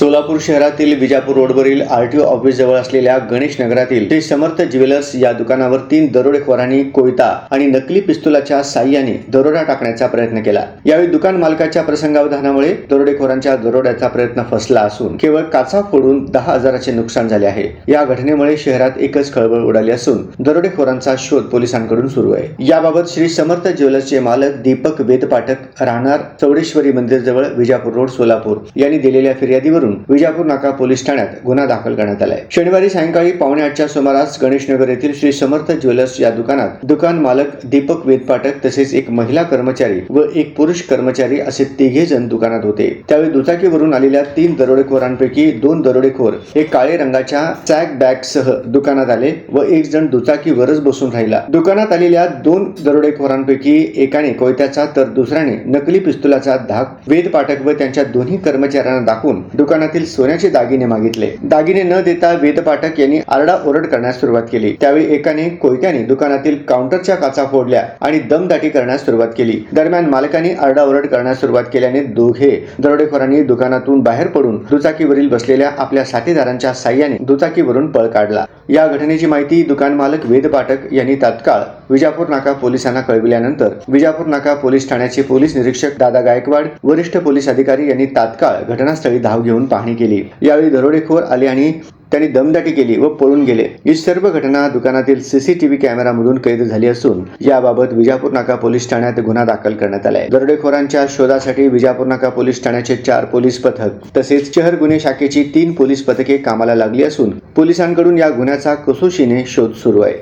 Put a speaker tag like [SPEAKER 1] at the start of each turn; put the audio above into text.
[SPEAKER 1] सोलापूर शहरातील विजापूर रोडवरील RTO office जवळ असलेल्या गणेश नगरातील श्री समर्थ ज्वेलर्स या दुकानावर 3 दरोडेखोरांनी कोयता आणि नकली पिस्तुलाच्या साह्याने दरोडा टाकण्याचा प्रयत्न केला। यावेळी दुकान मालकाच्या प्रसंगावधानामुळे दरोडेखोरांच्या दरोड्याचा प्रयत्न फसला असून केवळ काचा फोडून 10,000चे नुकसान झाले आहे। या घटनेमुळे शहरात एकच खळबळ उडाली असून दरोडेखोरांचा शोध पोलिसांकडून सुरू आहे। याबाबत श्री समर्थ ज्वेलर्सचे मालक दीपक वेदपाठक राहणार चौडेश्वरी मंदिर जवळ विजापूर रोड सोलापूर यांनी दिलेल्या फिर्यादीवर विजापूर नाका पोलीस ठाण्यात गुन्हा दाखल करण्यात आलाय। शनिवारी सायंकाळी 7:45च्या सुमारास गणेशनगर येथील श्री समर्थ ज्वेलर्स या दुकानात दुकान मालक दीपक वेदपाठक तसेच एक महिला कर्मचारी व एक पुरुष कर्मचारी असे 3 जण दुकानात होते। त्यावेळी दुचाकीवरून आलेल्या 3 दरोडेखोरांपैकी 2 दरोडेखोर हे काळे रंगाच्या सॅक बॅग सह दुकानात आले व एक जण दुचाकीवरच बसून राहिला। दुकानात आलेल्या 2 दरोडेखोरांपैकी एकाने कोयत्याचा तर दुसऱ्याने नकली पिस्तुलाचा धाक वेदपाठक व त्यांच्या दोन्ही कर्मचाऱ्यांना दाखवून दुकानातील सोन्याचे दागिने मागितले। दागिने न देता वेदपाठक यांनी आरडाओरड करण्यास सुरुवात केली। त्यावेळी एकाने कोयत्याने दुकानातील काउंटरच्या काचा फोडल्या आणि दमदाटी करण्यास सुरुवात केली। दरम्यान मालकाने आरडाओरड करण्यास सुरुवात केल्याने दोघे दरोडेखोरांनी दुकानातून बाहेर पडून दुचाकीवरील बसलेल्या आपल्या साथीदारांच्या साह्याने दुचाकीवरून पळ काढला। या घटनेची माहिती दुकान मालक वेदपाठक यांनी तात्काळ विजापूर नाका पोलिसांना कळविल्यानंतर विजापूर नाका पोलीस ठाण्याचे पोलीस निरीक्षक दादा गायकवाड वरिष्ठ पोलीस अधिकारी यांनी तात्काळ घटनास्थळी धाव घेऊन पाहणी केली। यावेळी दरोडेखोर आले आणि त्यांनी दमदाटी केली व पळून गेले। ही सर्व घटना दुकानातील सीसीटीव्ही कॅमेरामधून कैद झाली असून याबाबत विजापूर नाका पोलीस ठाण्यात गुन्हा दाखल करण्यात आलाय। दरोडेखोरांच्या शोधासाठी विजापूर नाका पोलीस ठाण्याचे 4 पोलीस पथक तसेच शहर गुन्हे शाखेची 3 पोलीस पथके कामाला लागली असून पोलिसांकडून या गुन्ह्याचा कसोशीने शोध सुरू आहे।